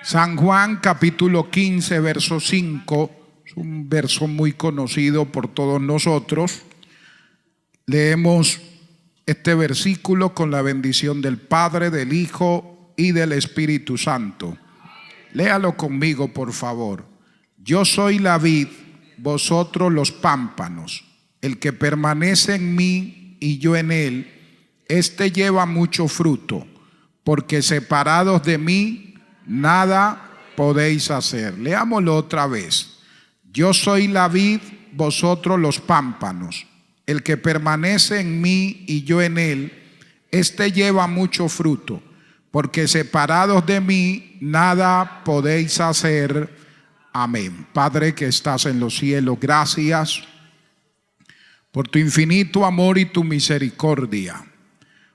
San Juan capítulo 15, verso 5, es un verso muy conocido por todos nosotros. Leemos este versículo con la bendición del Padre, del Hijo y del Espíritu Santo. Léalo conmigo, por favor. Yo soy la vid, vosotros los pámpanos. El que permanece en mí y yo en él, éste lleva mucho fruto, porque separados de mí, nada podéis hacer. Leámoslo otra vez. Yo soy la vid, vosotros los pámpanos. El que permanece en mí y yo en él, éste lleva mucho fruto, porque separados de mí, nada podéis hacer. Amén. Padre que estás en los cielos, gracias por tu infinito amor y tu misericordia,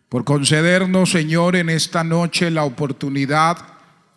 por concedernos, Señor, en esta noche la oportunidad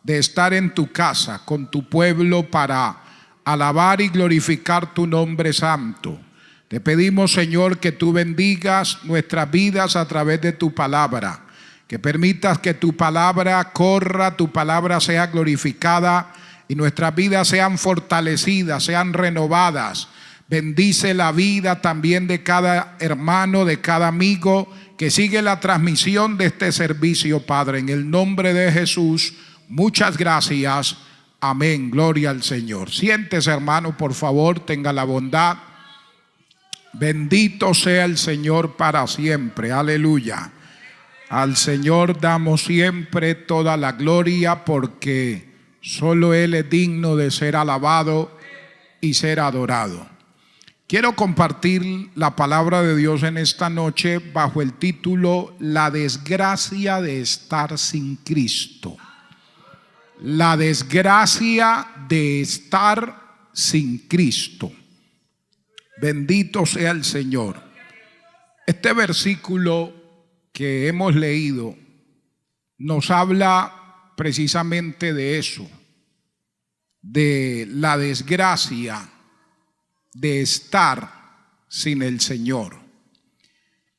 de estar en tu casa con tu pueblo para alabar y glorificar tu nombre santo. Te pedimos, Señor, que tú bendigas nuestras vidas a través de tu palabra, que permitas que tu palabra corra, tu palabra sea glorificada y nuestras vidas sean fortalecidas, sean renovadas. Bendice la vida también de cada hermano, de cada amigo que sigue la transmisión de este servicio, Padre. En el nombre de Jesús, muchas gracias. Amén. Gloria al Señor. Siéntese, hermano, por favor, tenga la bondad. Bendito sea el Señor para siempre. Aleluya. Al Señor damos siempre toda la gloria, porque solo Él es digno de ser alabado y ser adorado. Quiero compartir la palabra de Dios en esta noche bajo el título La desgracia de estar sin Cristo. La desgracia de estar sin Cristo. Bendito sea el Señor. Este versículo que hemos leído nos habla precisamente de eso, de la desgracia de estar sin el Señor.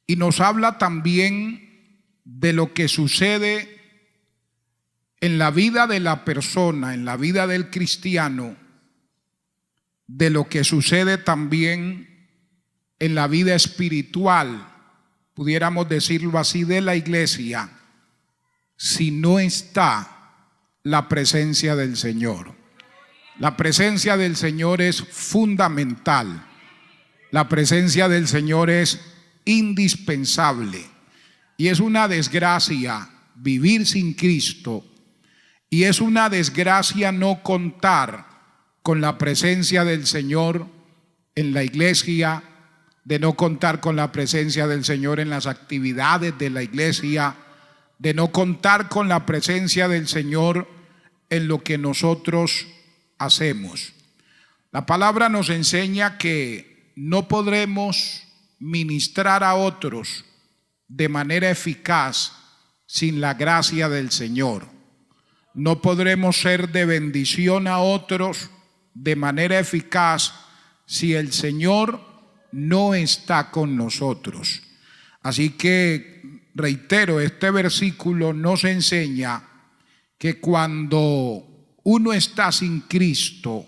Y nos habla también de lo que sucede en la vida de la persona, en la vida del cristiano, de lo que sucede también en la vida espiritual, pudiéramos decirlo así, de la iglesia, si no está la presencia del Señor. La presencia del Señor es fundamental. La presencia del Señor es indispensable. Y es una desgracia vivir sin Cristo. Y es una desgracia no contar con la presencia del Señor en la iglesia, de no contar con la presencia del Señor en las actividades de la iglesia, de no contar con la presencia del Señor en lo que nosotros hacemos. La palabra nos enseña que no podremos ministrar a otros de manera eficaz sin la gracia del Señor. No podremos ser de bendición a otros de manera eficaz si el Señor no está con nosotros. Así que, reitero, este versículo nos enseña que cuando uno está sin Cristo,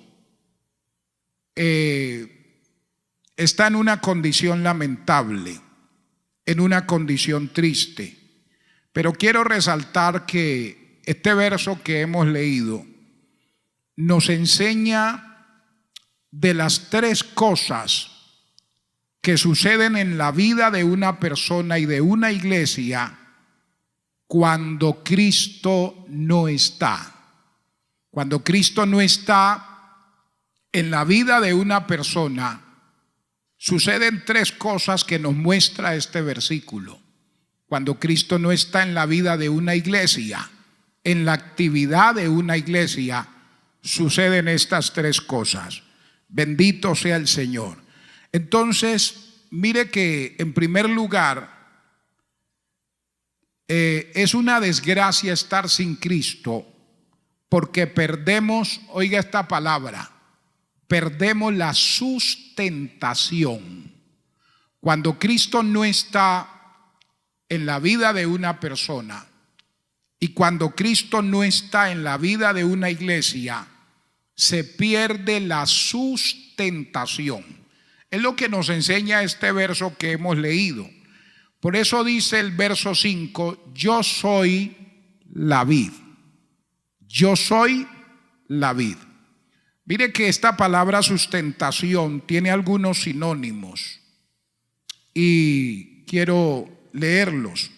está en una condición lamentable, en una condición triste. Pero quiero resaltar que este verso que hemos leído nos enseña de las tres cosas que suceden en la vida de una persona y de una iglesia cuando Cristo no está. Cuando Cristo no está en la vida de una persona, suceden tres cosas que nos muestra este versículo. Cuando Cristo no está en la vida de una iglesia, en la actividad de una iglesia, suceden estas tres cosas. Bendito sea el Señor. Entonces, mire que en primer lugar, es una desgracia estar sin Cristo, porque perdemos, oiga esta palabra, perdemos la sustentación. Cuando Cristo no está en la vida de una persona, Y cuando Cristo no está en la vida de una iglesia, se pierde la sustentación. Es lo que nos enseña este verso que hemos leído. Por eso dice el verso 5, yo soy la vid. Yo soy la vid. Mire que esta palabra sustentación tiene algunos sinónimos y quiero leerlos.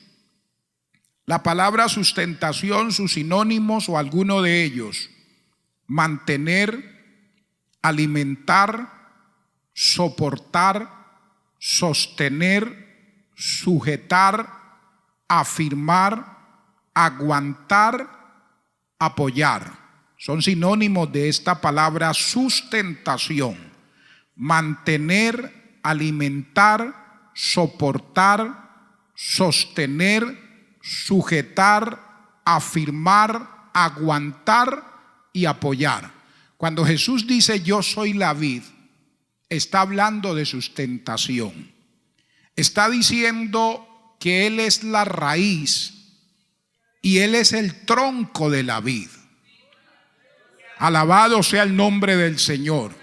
La palabra sustentación, sus sinónimos o alguno de ellos: mantener, alimentar, soportar, sostener, sujetar, afirmar, aguantar, apoyar. Son sinónimos de esta palabra sustentación: mantener, alimentar, soportar, sostener, sujetar, afirmar, aguantar y apoyar. Cuando Jesús dice yo soy la vid, está hablando de sustentación. Está diciendo que Él es la raíz y Él es el tronco de la vid. Alabado sea el nombre del Señor.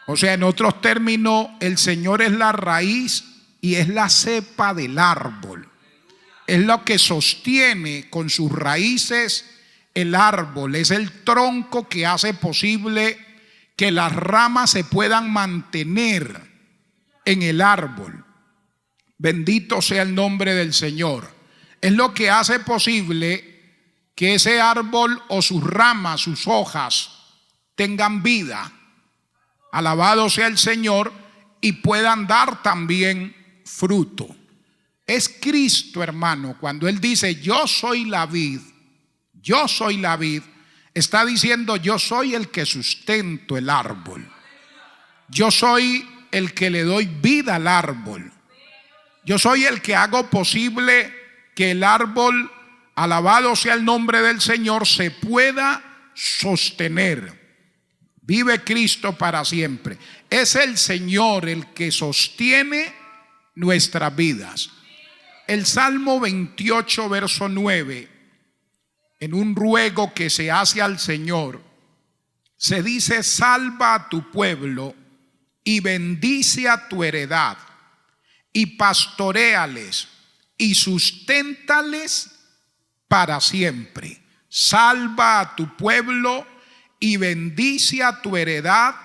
O sea, en otros términos, el Señor es la raíz y es la cepa del árbol. Es lo que sostiene con sus raíces el árbol. Es el tronco que hace posible que las ramas se puedan mantener en el árbol. Bendito sea el nombre del Señor. Es lo que hace posible que ese árbol o sus ramas, sus hojas, tengan vida. Alabado sea el Señor, y puedan dar también fruto. Es Cristo, hermano, cuando Él dice yo soy la vid, yo soy la vid, está diciendo yo soy el que sustento el árbol. Yo soy el que le doy vida al árbol. Yo soy el que hago posible que el árbol, alabado sea el nombre del Señor, se pueda sostener. Vive Cristo para siempre. Es el Señor el que sostiene nuestras vidas. El Salmo 28, verso 9, en un ruego que se hace al Señor, se dice: salva a tu pueblo y bendice a tu heredad, y pastoréales y susténtales para siempre. Salva a tu pueblo y bendice a tu heredad,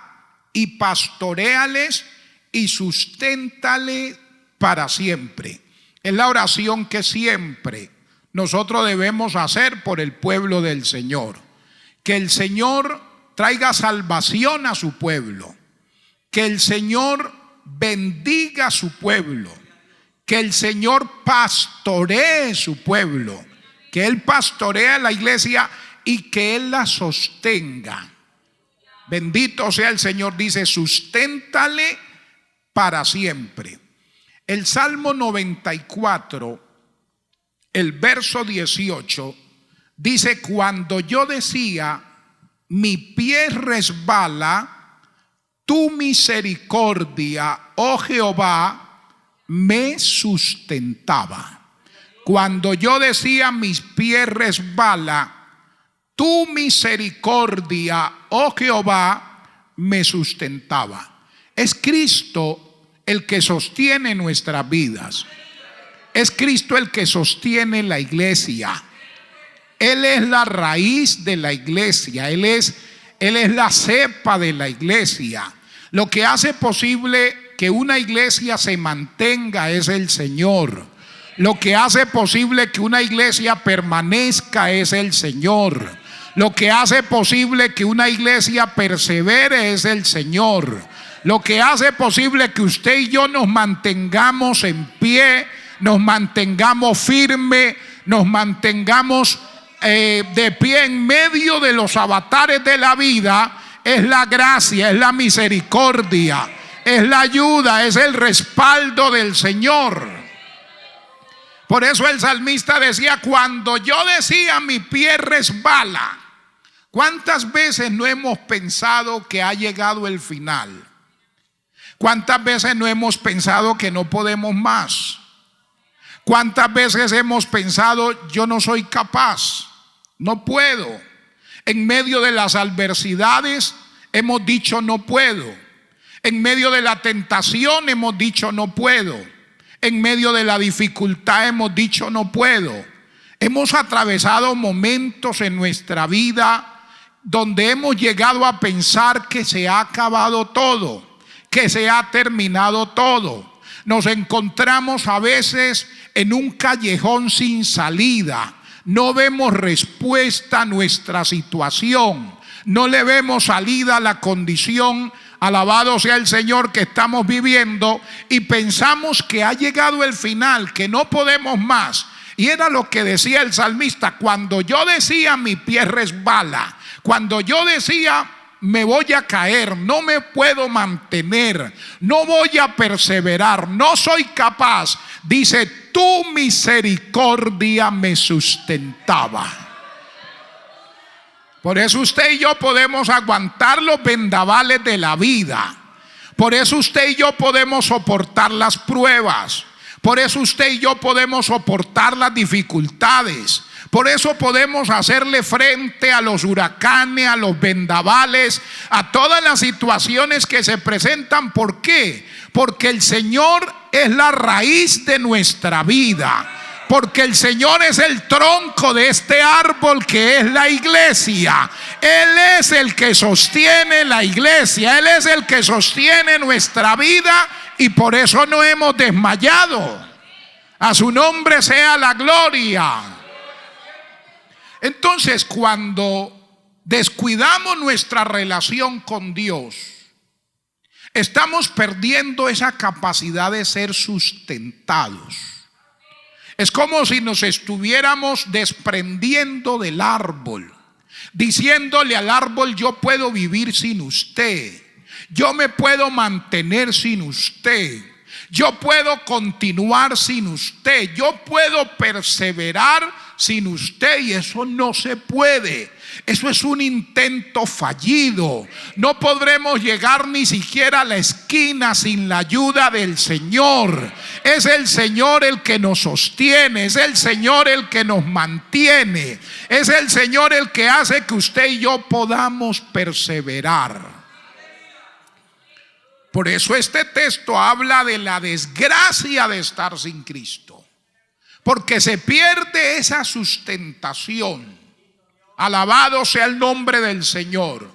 y pastoréales y susténtales para siempre. Es la oración que siempre nosotros debemos hacer por el pueblo del Señor. Que el Señor traiga salvación a su pueblo. Que el Señor bendiga a su pueblo. Que el Señor pastoree su pueblo. Que Él pastorea la iglesia y que Él la sostenga. Bendito sea el Señor. Dice: susténtale para siempre. El Salmo 94, el verso 18, dice: cuando yo decía mi pie resbala, tu misericordia, oh Jehová, me sustentaba. Cuando yo decía mis pies resbala, tu misericordia, oh Jehová, me sustentaba. Es Cristo el que sostiene nuestras vidas. Es Cristo el que sostiene la iglesia. Él es la raíz de la iglesia. Él es la cepa de la iglesia. Lo que hace posible que una iglesia se mantenga es el Señor. Lo que hace posible que una iglesia permanezca es el Señor. Lo que hace posible que una iglesia persevere es el Señor. Lo que hace posible que usted y yo nos mantengamos en pie, nos mantengamos firmes, nos mantengamos de pie en medio de los avatares de la vida, es la gracia, es la misericordia, es la ayuda, es el respaldo del Señor. Por eso el salmista decía: cuando yo decía mi pie resbala. ¿Cuántas veces no hemos pensado que ha llegado el final? ¿Cuántas veces no hemos pensado que no podemos más? ¿Cuántas veces hemos pensado yo no soy capaz? no puedo. En medio de las adversidades hemos dicho no puedo. En medio de la tentación hemos dicho no puedo. En medio de la dificultad hemos dicho no puedo. Hemos atravesado momentos en nuestra vida donde hemos llegado a pensar que se ha acabado todo, que se ha terminado todo. Nos encontramos a veces en un callejón sin salida. No vemos respuesta a nuestra situación. No le vemos salida a la condición, alabado sea el Señor, que estamos viviendo, y pensamos que ha llegado el final, que no podemos más. Y era lo que decía el salmista: cuando yo decía mi pie resbala, cuando yo decía me voy a caer, no me puedo mantener, no voy a perseverar, no soy capaz, dice, tu misericordia me sustentaba. Por eso usted y yo podemos aguantar los vendavales de la vida. Por eso usted y yo podemos soportar las pruebas. Por eso usted y yo podemos soportar las dificultades. Por eso podemos hacerle frente a los huracanes, a los vendavales, a todas las situaciones que se presentan. ¿Por qué? Porque el Señor es la raíz de nuestra vida. Porque el Señor es el tronco de este árbol que es la iglesia. Él es el que sostiene la iglesia. Él es el que sostiene nuestra vida, y por eso no hemos desmayado. A su nombre sea la gloria. Entonces, cuando descuidamos nuestra relación con Dios, estamos perdiendo esa capacidad de ser sustentados. Es como si nos estuviéramos desprendiendo del árbol, diciéndole al árbol: yo puedo vivir sin usted, yo me puedo mantener sin usted, yo puedo continuar sin usted, yo puedo perseverar sin usted. Y eso no se puede. Eso es un intento fallido. No podremos llegar ni siquiera a la esquina sin la ayuda del Señor. Es el Señor el que nos sostiene, es el Señor el que nos mantiene, es el Señor el que hace que usted y yo podamos perseverar. Por eso este texto habla de la desgracia de estar sin Cristo, porque se pierde esa sustentación. Alabado sea el nombre del Señor.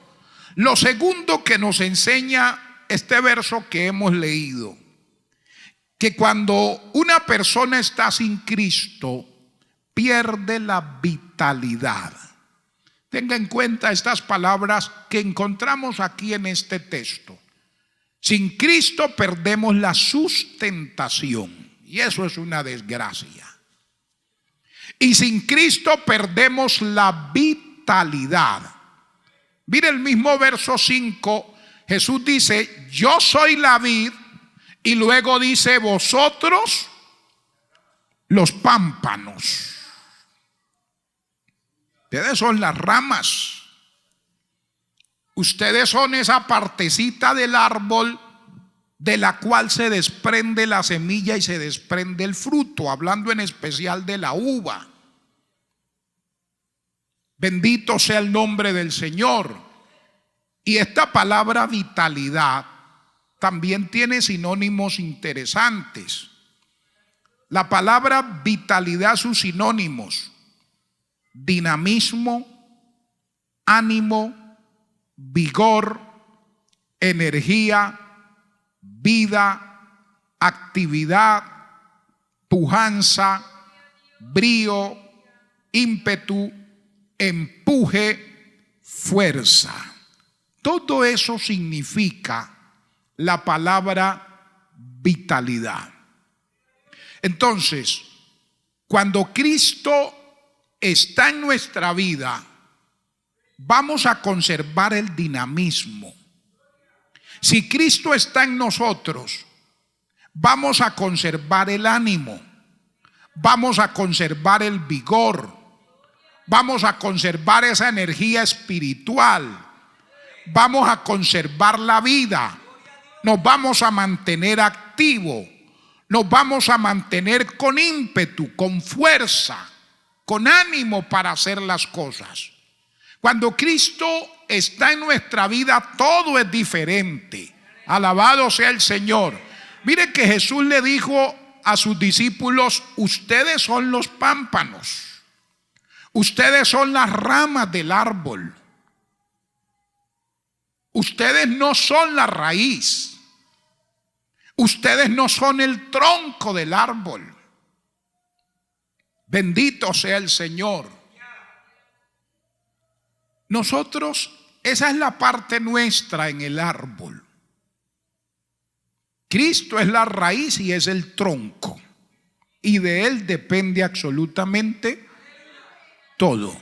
Lo segundo que nos enseña este verso que hemos leído, que cuando una persona está sin Cristo, pierde la vitalidad. Tenga en cuenta estas palabras que encontramos aquí en este texto. Sin Cristo perdemos la sustentación, y eso es una desgracia. Y sin Cristo perdemos la vitalidad. Mire el mismo verso 5, Jesús dice: yo soy la vid, y luego dice: vosotros los pámpanos. Ustedes son las ramas. Ustedes son esa partecita del árbol de la cual se desprende la semilla y se desprende el fruto, hablando en especial de la uva. Bendito sea el nombre del Señor. Y esta palabra vitalidad también tiene sinónimos interesantes. La palabra vitalidad, sus sinónimos: dinamismo, ánimo, vigor, energía, vida, actividad, pujanza, brío, ímpetu, empuje, fuerza. Todo eso significa la palabra vitalidad. Entonces, cuando Cristo está en nuestra vida, vamos a conservar el dinamismo. Si Cristo está en nosotros, vamos a conservar el ánimo, vamos a conservar el vigor, vamos a conservar esa energía espiritual, vamos a conservar la vida, nos vamos a mantener activos, nos vamos a mantener con ímpetu, con fuerza. con ánimo para hacer las cosas. Cuando Cristo está en nuestra vida, todo es diferente. Alabado sea el Señor. Mire que Jesús le dijo a sus discípulos: ustedes son los pámpanos, ustedes son las ramas del árbol, ustedes no son la raíz, ustedes no son el tronco del árbol. Bendito sea el Señor. Nosotros, esa es la parte nuestra en el árbol. Cristo es la raíz y es el tronco, y de Él depende absolutamente todo.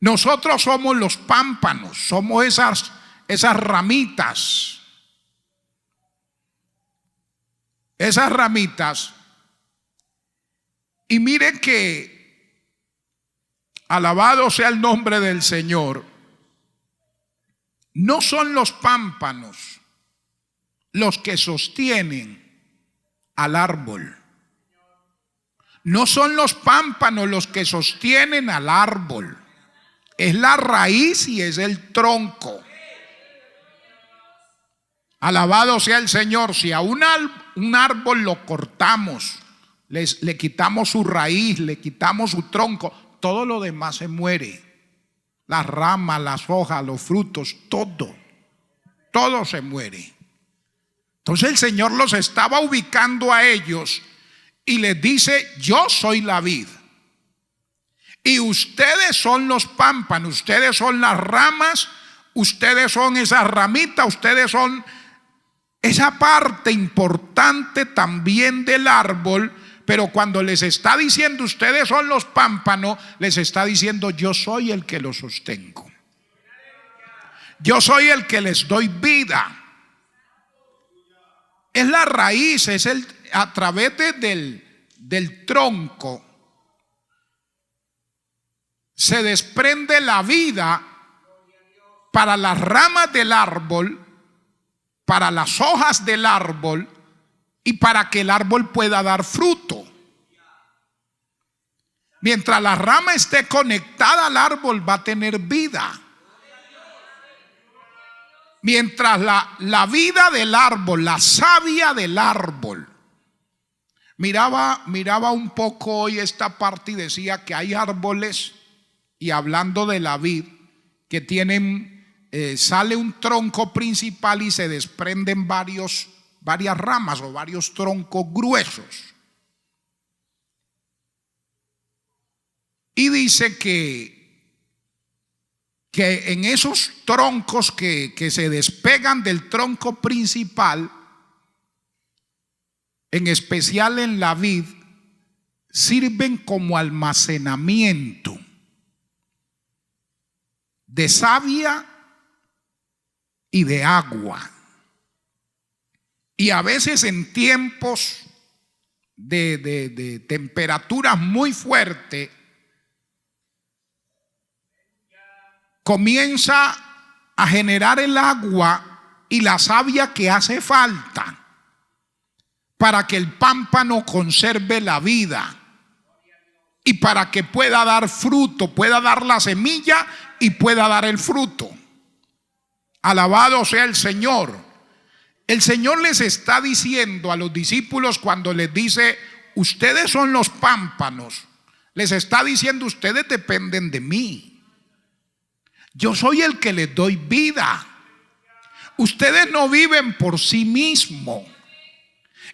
Nosotros somos los pámpanos, somos esas ramitas. Esas ramitas. Y miren que, alabado sea el nombre del Señor, no son los pámpanos los que sostienen al árbol. No son los pámpanos los que sostienen al árbol. Es la raíz y es el tronco. Alabado sea el Señor. Si a un árbol lo cortamos, le quitamos su raíz, le quitamos su tronco, todo lo demás se muere. Las ramas, las hojas, los frutos, todo se muere. Entonces el Señor los estaba ubicando a ellos y les dice: yo soy la vid y ustedes son los pámpanos, ustedes son las ramas, ustedes son esas ramitas, ustedes son esa parte importante también del árbol. Pero cuando les está diciendo ustedes son los pámpanos, les está diciendo: yo soy el que los sostengo, yo soy el que les doy vida. Es la raíz, es a través del tronco se desprende la vida para las ramas del árbol, para las hojas del árbol y para que el árbol pueda dar fruto. Mientras la rama esté conectada al árbol, va a tener vida. Mientras la vida del árbol, la savia del árbol. Miraba un poco hoy esta parte y decía que hay árboles, y hablando de la vid, que tienen, sale un tronco principal y se desprenden varias ramas o varios troncos gruesos. Y dice que en esos troncos que se despegan del tronco principal, en especial en la vid, sirven como almacenamiento de savia y de agua. Y a veces en tiempos de temperaturas muy fuertes, comienza a generar el agua y la savia que hace falta para que el pámpano conserve la vida y para que pueda dar fruto, pueda dar la semilla y pueda dar el fruto. Alabado sea el Señor. El Señor les está diciendo a los discípulos cuando les dice: ustedes son los pámpanos, les está diciendo: ustedes dependen de mí. Yo soy el que les doy vida. Ustedes no viven por sí mismos.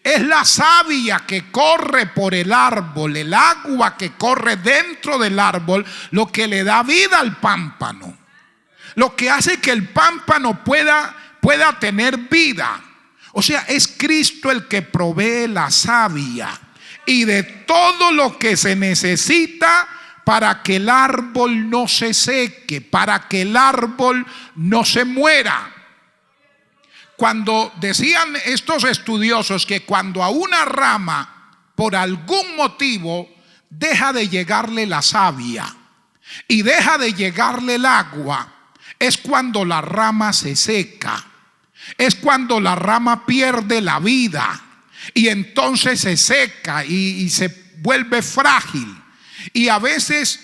Es la savia que corre por el árbol, el agua que corre dentro del árbol, lo que le da vida al pámpano. Lo que hace que el pámpano pueda tener vida. O sea, es Cristo el que provee la savia y de todo lo que se necesita para que el árbol no se seque, para que el árbol no se muera. Cuando decían estos estudiosos que cuando a una rama por algún motivo deja de llegarle la savia y deja de llegarle el agua, es cuando la rama se seca, es cuando la rama pierde la vida y entonces se seca y se vuelve frágil. Y a veces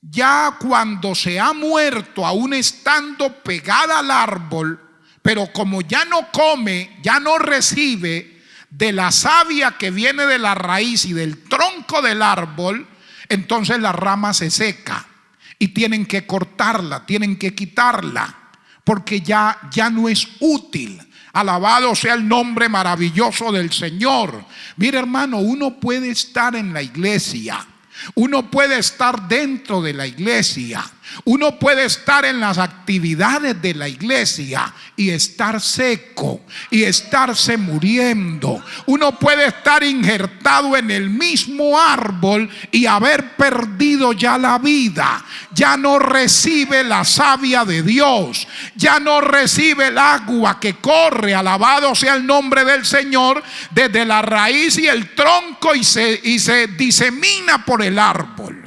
ya cuando se ha muerto, aún estando pegada al árbol, pero como ya no come, ya no recibe de la savia que viene de la raíz y del tronco del árbol, entonces la rama se seca y tienen que cortarla, tienen que quitarla, porque ya no es útil. Alabado sea el nombre maravilloso del Señor. Mira, hermano, uno puede estar en la iglesia, uno puede estar dentro de la iglesia, uno puede estar en las actividades de la iglesia y estar seco y estarse muriendo. Uno puede estar injertado en el mismo árbol y haber perdido ya la vida. Ya no recibe la savia de Dios, ya no recibe el agua que corre, alabado sea el nombre del Señor, desde la raíz y el tronco, y se disemina por el árbol.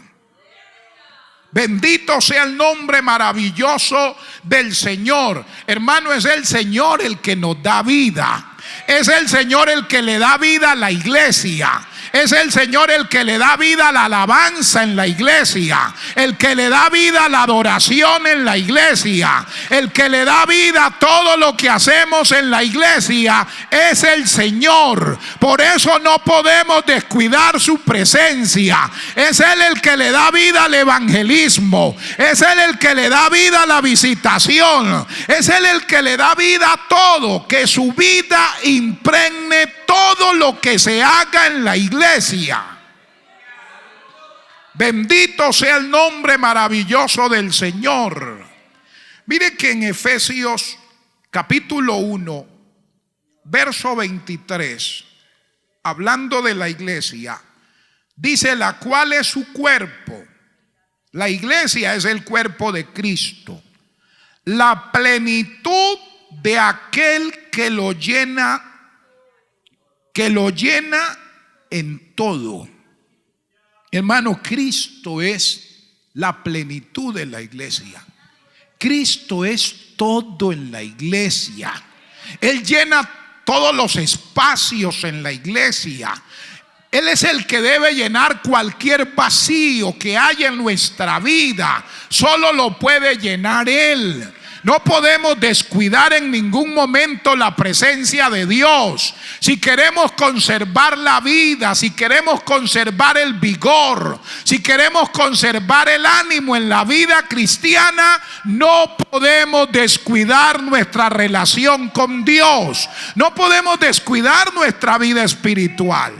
Bendito sea el nombre maravilloso del Señor. Hermano, es el Señor el que nos da vida. Es el Señor el que le da vida a la iglesia. Es el Señor el que le da vida a la alabanza en la iglesia, el que le da vida a la adoración en la iglesia, el que le da vida a todo lo que hacemos en la iglesia. Es el Señor. Por eso no podemos descuidar su presencia. Es Él el que le da vida al evangelismo. Es Él el que le da vida a la visitación. Es Él el que le da vida a todo. Que su vida impregne todo lo que se haga en la iglesia. Bendito sea el nombre maravilloso del Señor. Mire que en Efesios capítulo 1, verso 23, hablando de la iglesia, dice: la cual es su cuerpo. La iglesia es el cuerpo de Cristo, la plenitud de aquel que lo llena en todo. Hermano, Cristo es la plenitud de la iglesia. Cristo es todo en la iglesia. Él llena todos los espacios en la iglesia. Él es el que debe llenar cualquier vacío que haya en nuestra vida. Solo lo puede llenar Él. No podemos descuidar en ningún momento la presencia de Dios. Si queremos conservar la vida, si queremos conservar el vigor, si queremos conservar el ánimo en la vida cristiana, no podemos descuidar nuestra relación con Dios. No podemos descuidar nuestra vida espiritual.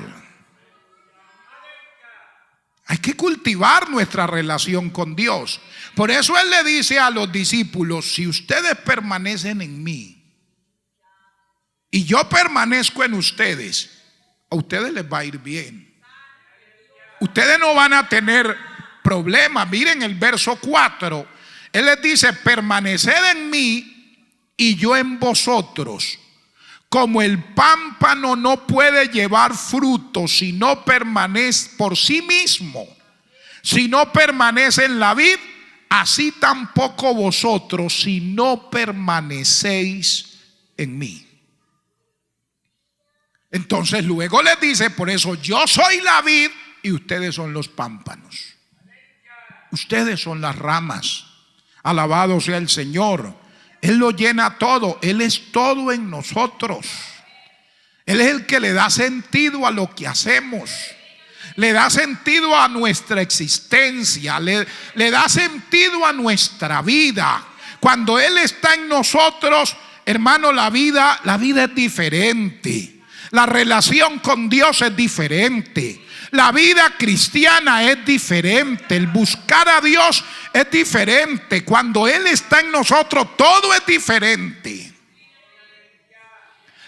Hay que cultivar nuestra relación con Dios. Por eso Él le dice a los discípulos: si ustedes permanecen en mí y yo permanezco en ustedes, a ustedes les va a ir bien. Ustedes no van a tener problemas. Miren el verso 4. Él les dice: permaneced en mí y yo en vosotros. Como el pámpano no puede llevar fruto si no permanece por sí mismo, si no permanece en la vid, así tampoco vosotros si no permanecéis en mí. Entonces luego les dice: por eso yo soy la vid y ustedes son los pámpanos. Ustedes son las ramas. Alabado sea el Señor. Él lo llena todo. Él es todo en nosotros. Él es el que le da sentido a lo que hacemos. Le da sentido a nuestra existencia. Le da sentido a nuestra vida. Cuando Él está en nosotros, hermano, la vida es diferente. La relación con Dios es diferente. La vida cristiana es diferente. El buscar a Dios es diferente. Cuando Él está en nosotros, todo es diferente.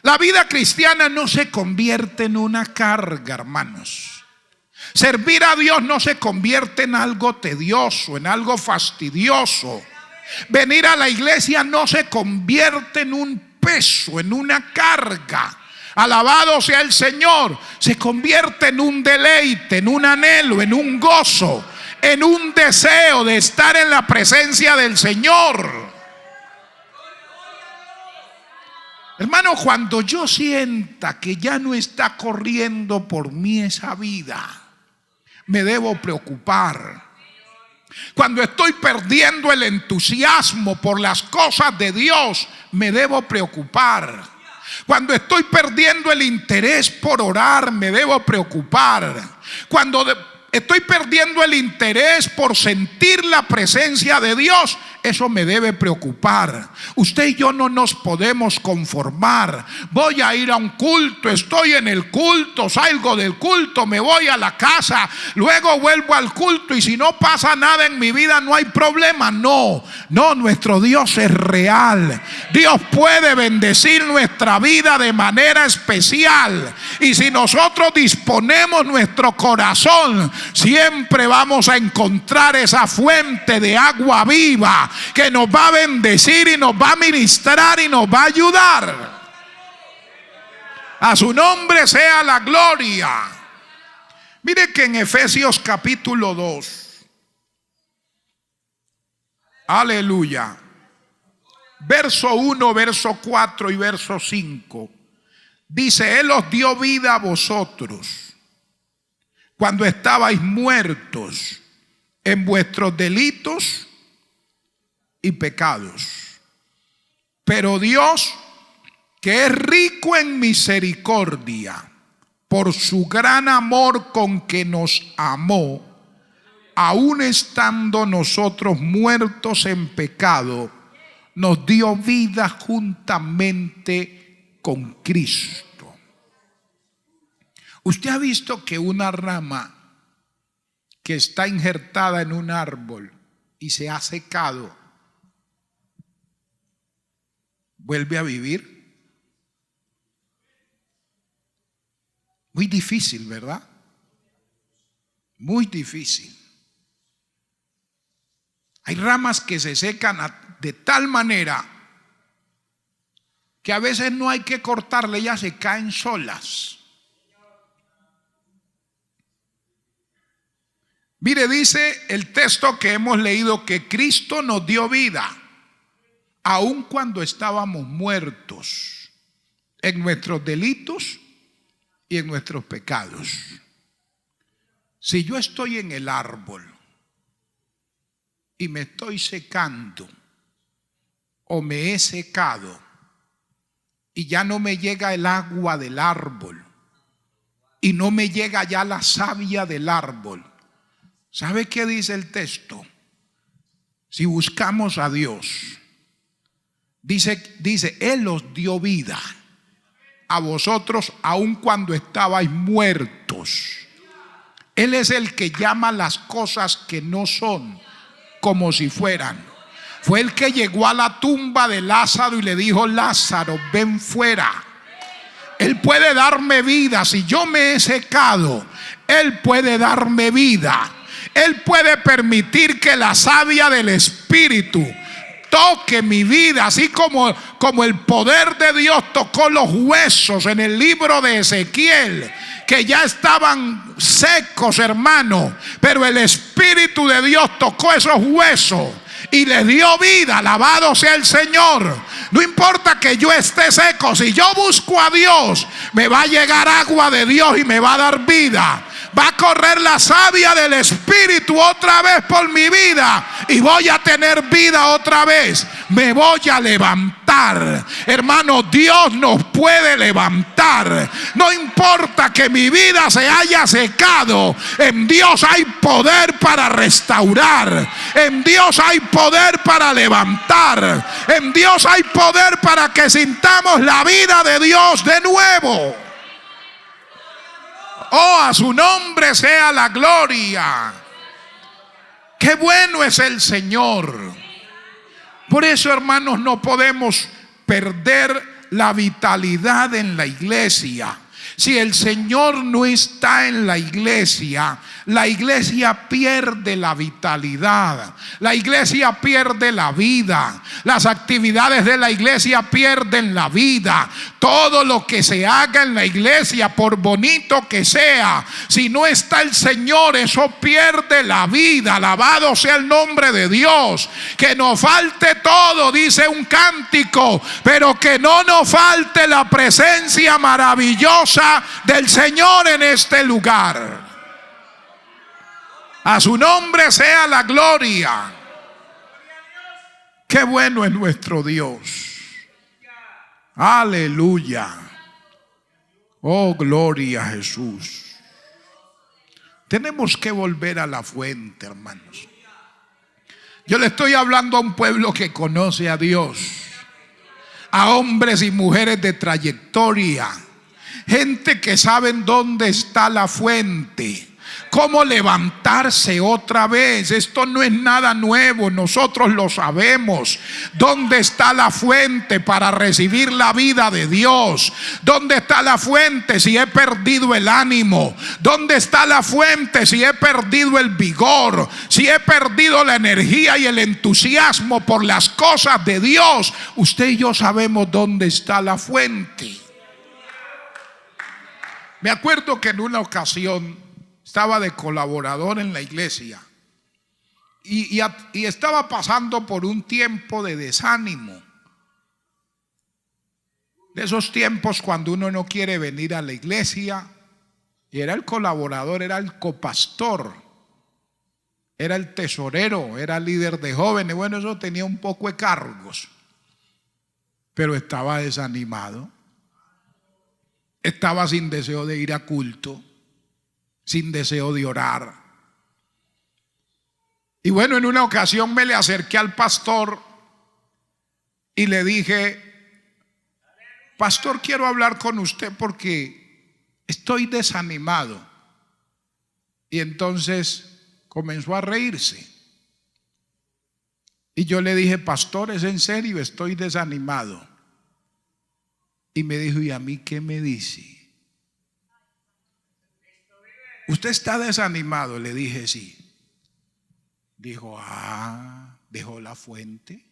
La vida cristiana no se convierte en una carga, hermanos. Servir a Dios no se convierte en algo tedioso, en algo fastidioso. Venir a la iglesia no se convierte en un peso, en una carga. Alabado sea el Señor. Se convierte en un deleite, en un anhelo, en un gozo, en un deseo de estar en la presencia del Señor. Hermano, cuando yo sienta que ya no está corriendo por mí esa vida, me debo preocupar. Cuando estoy perdiendo el entusiasmo por las cosas de Dios, me debo preocupar. Cuando estoy perdiendo el interés por orar, me debo preocupar. Cuando estoy perdiendo el interés por sentir la presencia de Dios, eso me debe preocupar. Usted y yo no nos podemos conformar. Voy a ir a un culto, estoy en el culto, salgo del culto, me voy a la casa, luego vuelvo al culto, y si no pasa nada en mi vida no hay problema. No, nuestro Dios es real. Dios puede bendecir nuestra vida de manera especial, y si nosotros disponemos nuestro corazón, siempre vamos a encontrar esa fuente de agua viva que nos va a bendecir y nos va a ministrar y nos va a ayudar. A su nombre sea la gloria. Mire que en Efesios capítulo 2, aleluya, verso 1, verso 4 y verso 5, dice: Él os dio vida a vosotros cuando estabais muertos en vuestros delitos y pecados. Pero Dios, que es rico en misericordia, por su gran amor con que nos amó, aun estando nosotros muertos en pecado, nos dio vida juntamente con Cristo. Usted ha visto que una rama que está injertada en un árbol y se ha secado, ¿vuelve a vivir? Muy difícil, ¿verdad? Muy difícil. Hay ramas que se secan de tal manera que a veces no hay que cortarle, ellas se caen solas. Mire, dice el texto que hemos leído que Cristo nos dio vida aun cuando estábamos muertos en nuestros delitos y en nuestros pecados. Si yo estoy en el árbol y me estoy secando, o me he secado y ya no me llega el agua del árbol y no me llega ya la savia del árbol, ¿sabe qué dice el texto? Si buscamos a Dios, dice, Él os dio vida a vosotros aun cuando estabais muertos. Él es el que llama las cosas que no son como si fueran. Fue el que llegó a la tumba de Lázaro y le dijo: Lázaro, ven fuera. Él puede darme vida. Si yo me he secado, Él puede darme vida. Él puede permitir que la savia del Espíritu toque mi vida, así como el poder de Dios tocó los huesos en el libro de Ezequiel, que ya estaban secos, hermano, pero el Espíritu de Dios tocó esos huesos y les dio vida. Alabado sea el Señor. No importa que yo esté seco, si yo busco a Dios, me va a llegar agua de Dios y me va a dar vida. Va a correr la savia del Espíritu otra vez por mi vida y voy a tener vida otra vez. Me voy a levantar. Hermano, Dios nos puede levantar. No importa que mi vida se haya secado, en Dios hay poder para restaurar. En Dios hay poder para levantar. En Dios hay poder para que sintamos la vida de Dios de nuevo. Oh, a su nombre sea la gloria. Qué bueno es el Señor. Por eso, hermanos, no podemos perder la vitalidad en la iglesia. Si el Señor no está en la iglesia pierde la vitalidad. La iglesia pierde la vida. Las actividades de la iglesia pierden la vida. Todo lo que se haga en la iglesia, por bonito que sea, si no está el Señor, eso pierde la vida. Alabado sea el nombre de Dios. Que nos falte todo, dice un cántico, pero que no nos falte la presencia maravillosa del Señor en este lugar. A su nombre sea la gloria. Qué bueno es nuestro Dios. Aleluya. Oh, gloria a Jesús. Tenemos que volver a la fuente, hermanos. Yo le estoy hablando a un pueblo que conoce a Dios, a hombres y mujeres de trayectoria, gente que saben dónde está la fuente, cómo levantarse otra vez. Esto no es nada nuevo, nosotros lo sabemos. ¿Dónde está la fuente para recibir la vida de Dios? ¿Dónde está la fuente si he perdido el ánimo? ¿Dónde está la fuente si he perdido el vigor? Si he perdido la energía y el entusiasmo por las cosas de Dios. Usted y yo sabemos dónde está la fuente. Me acuerdo que en una ocasión estaba de colaborador en la iglesia y estaba pasando por un tiempo de desánimo. De esos tiempos cuando uno no quiere venir a la iglesia. Y era el colaborador, era el copastor, era el tesorero, era líder de jóvenes. Bueno, eso tenía un poco de cargos, pero estaba desanimado. Estaba sin deseo de ir a culto, sin deseo de orar. Y bueno, en una ocasión me le acerqué al pastor y le dije: pastor, quiero hablar con usted porque estoy desanimado. Y entonces comenzó a reírse. Y yo le dije: pastor, ¿es en serio? Estoy desanimado. Y me dijo: ¿y a mí qué me dice? ¿Usted está desanimado? Le dije: sí. Dijo: dejó la fuente.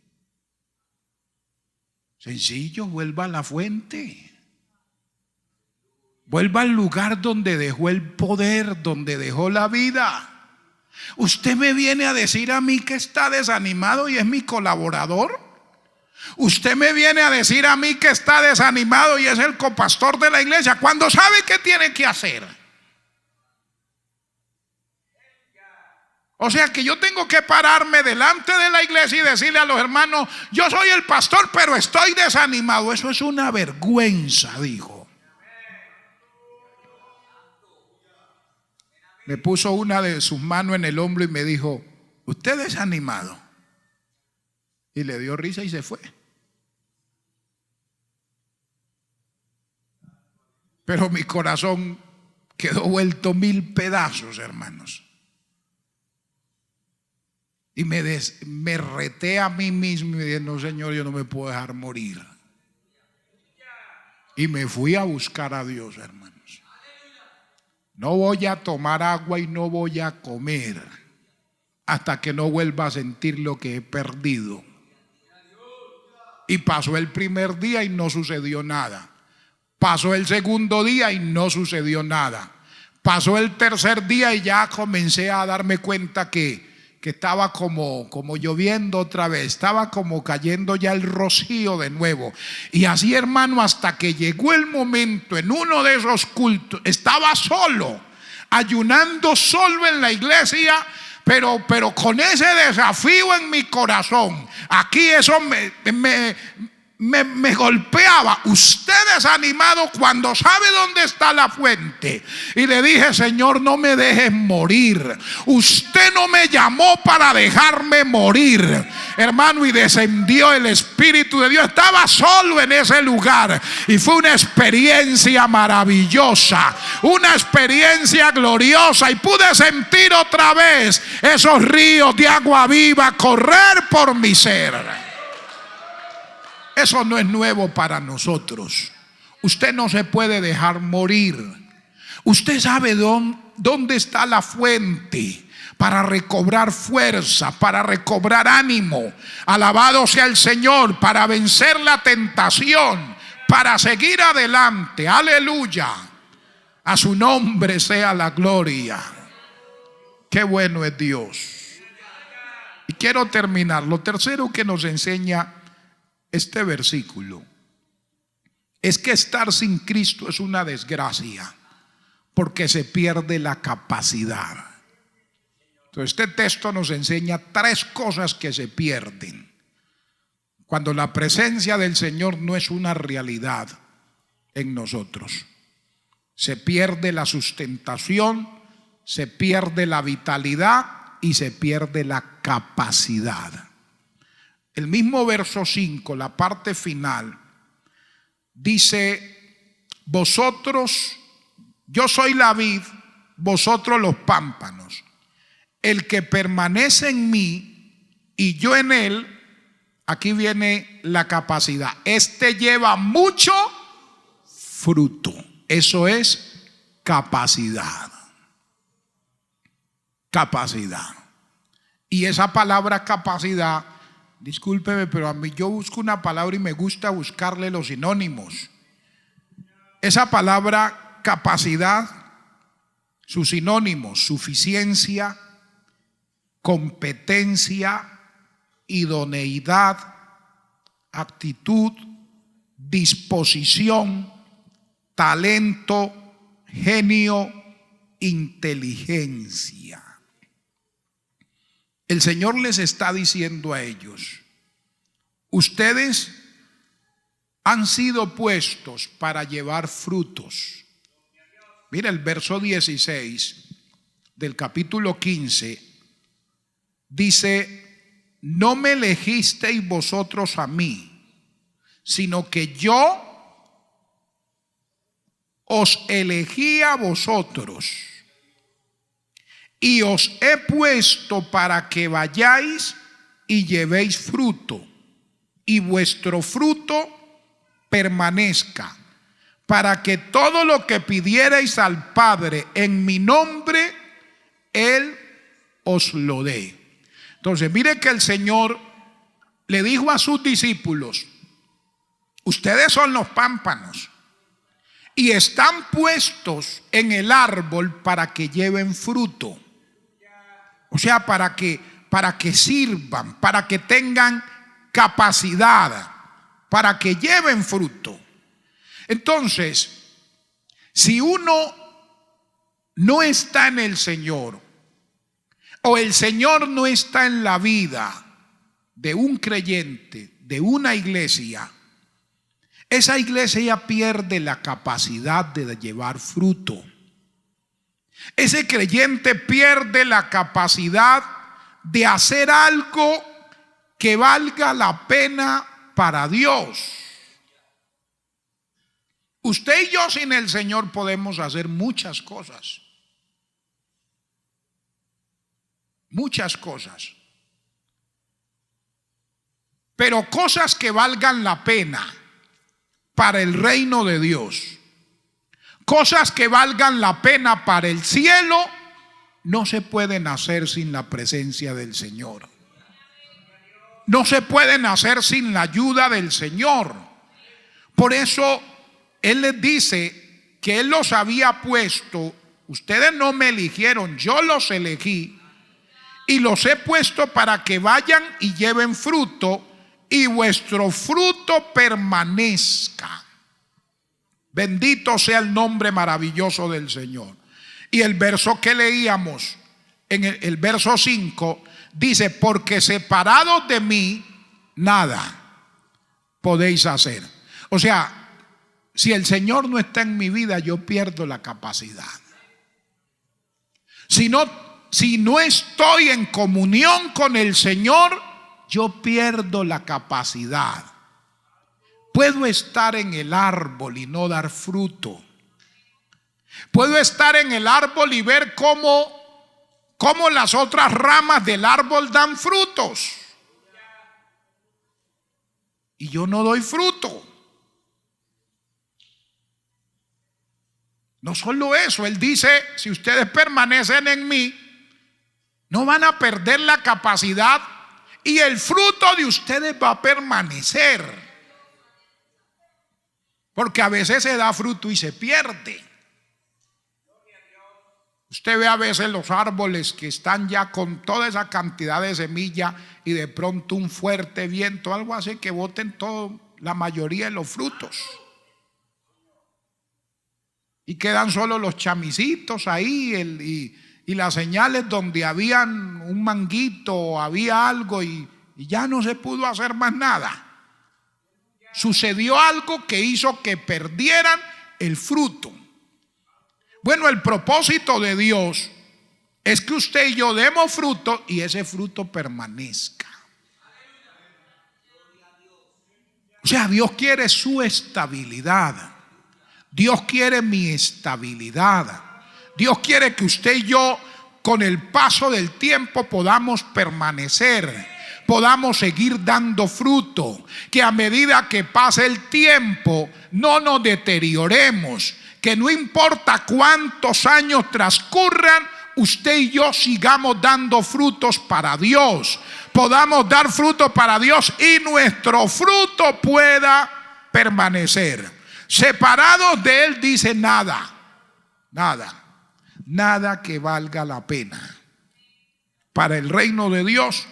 Sencillo, vuelva a la fuente. Vuelva al lugar donde dejó el poder, donde dejó la vida. ¿Usted me viene a decir a mí que está desanimado y es mi colaborador? ¿Usted me viene a decir a mí que está desanimado y es el copastor de la iglesia cuando sabe qué tiene que hacer? O sea que yo tengo que pararme delante de la iglesia y decirle a los hermanos: yo soy el pastor, pero estoy desanimado. Eso es una vergüenza, dijo. Me puso una de sus manos en el hombro y me dijo: ¿usted desanimado? Y le dio risa y se fue. Pero mi corazón quedó vuelto 1000 pedazos, hermanos. Y me reté a mí mismo y dije: no, Señor, yo no me puedo dejar morir. Y me fui a buscar a Dios, hermanos. No voy a tomar agua y no voy a comer hasta que no vuelva a sentir lo que he perdido. Y pasó el primer día y no sucedió nada. Pasó el segundo día y no sucedió nada. Pasó el tercer día y ya comencé a darme cuenta que estaba como lloviendo otra vez. Estaba como cayendo ya el rocío de nuevo. Y así, hermano, hasta que llegó el momento en uno de esos cultos. Estaba solo, ayunando solo en la iglesia. Pero con ese desafío en mi corazón. Aquí eso me golpeaba. Usted desanimado cuando sabe dónde está la fuente. Y le dije: Señor, no me dejes morir. Usted no me llamó para dejarme morir, hermano. Y descendió el Espíritu de Dios. Estaba solo en ese lugar y fue una experiencia maravillosa, una experiencia gloriosa. Y pude sentir otra vez esos ríos de agua viva correr por mi ser. Eso no es nuevo para nosotros. Usted no se puede dejar morir. Usted sabe dónde está la fuente para recobrar fuerza, para recobrar ánimo. Alabado sea el Señor, para vencer la tentación, para seguir adelante. Aleluya. A su nombre sea la gloria. Qué bueno es Dios. Y quiero terminar. Lo tercero que nos enseña este versículo es que estar sin Cristo es una desgracia, porque se pierde la capacidad. Entonces este texto nos enseña tres cosas que se pierden cuando la presencia del Señor no es una realidad en nosotros. Se pierde la sustentación, se pierde la vitalidad y se pierde la capacidad. El mismo verso 5, la parte final, dice: vosotros, yo soy la vid, vosotros los pámpanos. El que permanece en mí y yo en él, aquí viene la capacidad. Este lleva mucho fruto. Eso es capacidad. Capacidad. Y esa palabra capacidad, discúlpeme, pero a mí yo busco una palabra y me gusta buscarle los sinónimos. Esa palabra capacidad, sus sinónimos: suficiencia, competencia, idoneidad, actitud, disposición, talento, genio, inteligencia. El Señor les está diciendo a ellos: ustedes han sido puestos para llevar frutos. Mira el verso 16 del capítulo 15. Dice: no me elegisteis vosotros a mí, sino que yo os elegí a vosotros y os he puesto para que vayáis y llevéis fruto, y vuestro fruto permanezca, para que todo lo que pidierais al Padre en mi nombre, Él os lo dé. Entonces mire que el Señor le dijo a sus discípulos: ustedes son los pámpanos y están puestos en el árbol para que lleven fruto. O sea, para que sirvan, para que tengan capacidad, para que lleven fruto. Entonces, si uno no está en el Señor, o el Señor no está en la vida de un creyente, de una iglesia, esa iglesia pierde la capacidad de llevar fruto. Ese creyente pierde la capacidad de hacer algo que valga la pena para Dios. Usted y yo sin el Señor podemos hacer muchas cosas. Muchas cosas. Pero cosas que valgan la pena para el reino de Dios, cosas que valgan la pena para el cielo, no se pueden hacer sin la presencia del Señor. No se pueden hacer sin la ayuda del Señor. Por eso Él les dice que Él los había puesto. Ustedes no me eligieron, yo los elegí. Y los he puesto para que vayan y lleven fruto, y vuestro fruto permanezca. Bendito sea el nombre maravilloso del Señor. Y el verso que leíamos, en el verso 5, dice: porque separados de mí, nada podéis hacer. O sea, si el Señor no está en mi vida, yo pierdo la capacidad. Si no estoy en comunión con el Señor, yo pierdo la capacidad. Puedo estar en el árbol y no dar fruto. Puedo estar en el árbol y ver cómo las otras ramas del árbol dan frutos, y yo no doy fruto. No solo eso, Él dice: si ustedes permanecen en mí, no van a perder la capacidad, y el fruto de ustedes va a permanecer. Porque a veces se da fruto y se pierde. Usted ve a veces los árboles que están ya con toda esa cantidad de semilla, y de pronto un fuerte viento, algo hace que boten la mayoría de los frutos. Y quedan solo los chamicitos ahí, y las señales donde habían un manguito, había algo y ya no se pudo hacer más nada. Sucedió algo que hizo que perdieran el fruto. Bueno, el propósito de Dios es que usted y yo demos fruto y ese fruto permanezca. O sea, Dios quiere su estabilidad. Dios quiere mi estabilidad. Dios quiere que usted y yo, con el paso del tiempo, podamos permanecer, podamos seguir dando fruto, que a medida que pase el tiempo no nos deterioremos, que no importa cuántos años transcurran, usted y yo sigamos dando frutos para Dios, podamos dar fruto para Dios y nuestro fruto pueda permanecer. Separados de Él, dice nada que valga la pena. Para el reino de Dios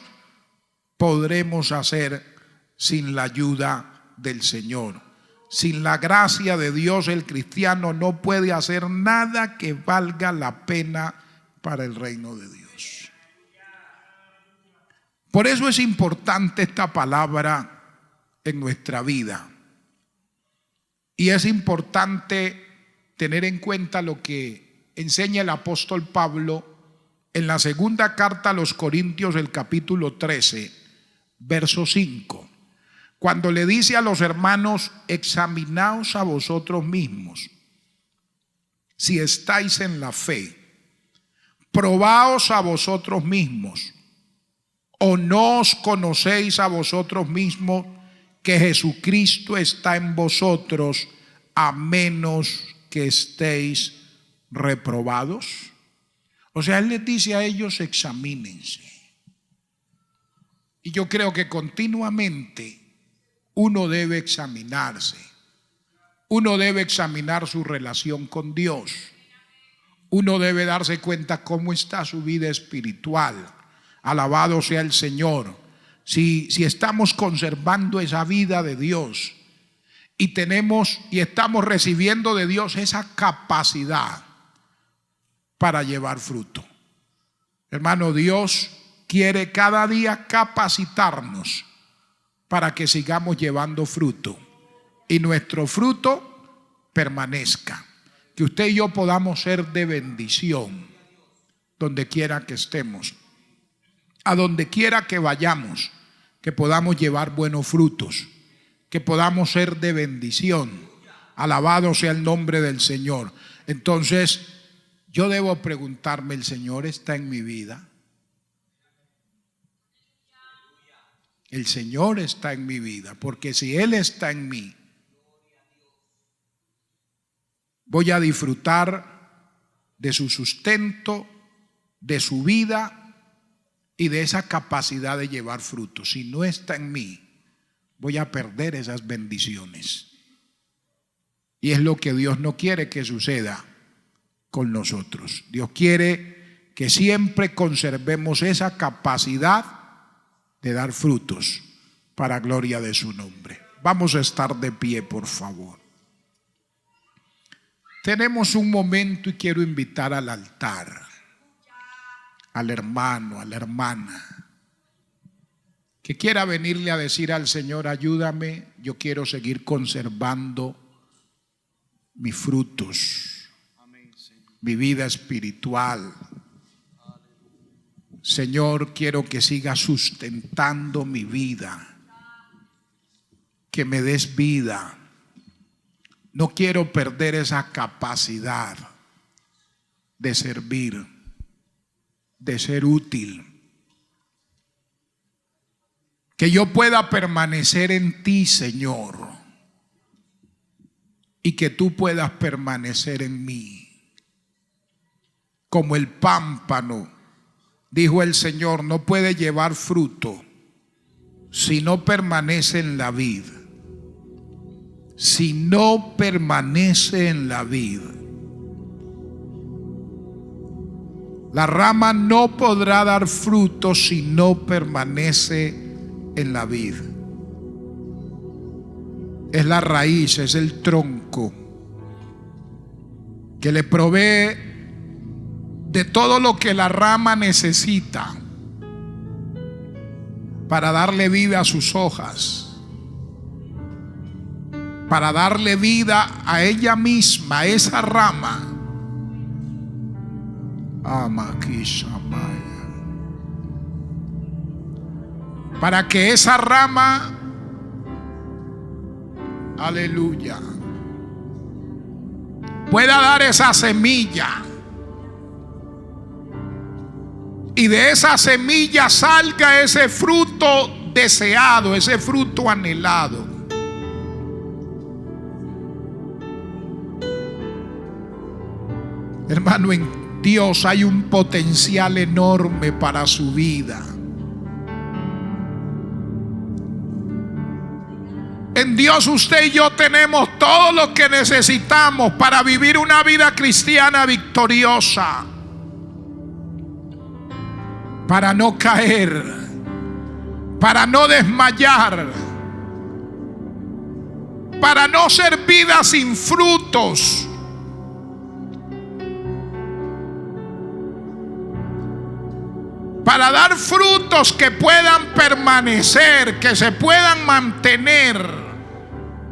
podremos hacer sin la ayuda del Señor. Sin la gracia de Dios, el cristiano no puede hacer nada que valga la pena para el reino de Dios. Por eso es importante esta palabra en nuestra vida. Y es importante tener en cuenta lo que enseña el apóstol Pablo en la segunda carta a los Corintios, el capítulo 13, verso 5. Cuando le dice a los hermanos: examinaos a vosotros mismos si estáis en la fe, probaos a vosotros mismos, o no os conocéis a vosotros mismos que Jesucristo está en vosotros, a menos que estéis reprobados. O sea, Él les dice a ellos: examínense. Y yo creo que continuamente uno debe examinarse. Uno debe examinar su relación con Dios. Uno debe darse cuenta cómo está su vida espiritual. Alabado sea el Señor. Si estamos conservando esa vida de Dios y estamos recibiendo de Dios esa capacidad para llevar fruto. Hermano, Dios quiere cada día capacitarnos para que sigamos llevando fruto y nuestro fruto permanezca. Que usted y yo podamos ser de bendición donde quiera que estemos, a donde quiera que vayamos, que podamos llevar buenos frutos, que podamos ser de bendición. Alabado sea el nombre del Señor. Entonces, yo debo preguntarme: ¿el Señor está en mi vida? El Señor está en mi vida, porque si Él está en mí, voy a disfrutar de su sustento, de su vida y de esa capacidad de llevar fruto. Si no está en mí, voy a perder esas bendiciones. Y es lo que Dios no quiere que suceda con nosotros. Dios quiere que siempre conservemos esa capacidad de dar frutos para gloria de su nombre. Vamos a estar de pie, por favor. Tenemos un momento y quiero invitar al altar al hermano, a la hermana que quiera venirle a decir al Señor: ayúdame, yo quiero seguir conservando mis frutos, mi vida espiritual. Señor, quiero que siga sustentando mi vida, que me des vida. No quiero perder esa capacidad de servir, de ser útil. Que yo pueda permanecer en ti, Señor, y que tú puedas permanecer en mí. Como el pámpano, dijo el Señor, no puede llevar fruto si no permanece en la vid. Si no permanece en la vid, la rama no podrá dar fruto si no permanece en la vid. Es la raíz, es el tronco que le provee de todo lo que la rama necesita para darle vida a sus hojas, para darle vida a ella misma, a esa rama. Para que esa rama, aleluya, pueda dar esa semilla, y de esa semilla salga ese fruto deseado, ese fruto anhelado. Hermano, en Dios hay un potencial enorme para su vida. En Dios usted y yo tenemos todo lo que necesitamos para vivir una vida cristiana victoriosa, para no caer, para no desmayar, para no ser vida sin frutos. Para dar frutos que puedan permanecer, que se puedan mantener.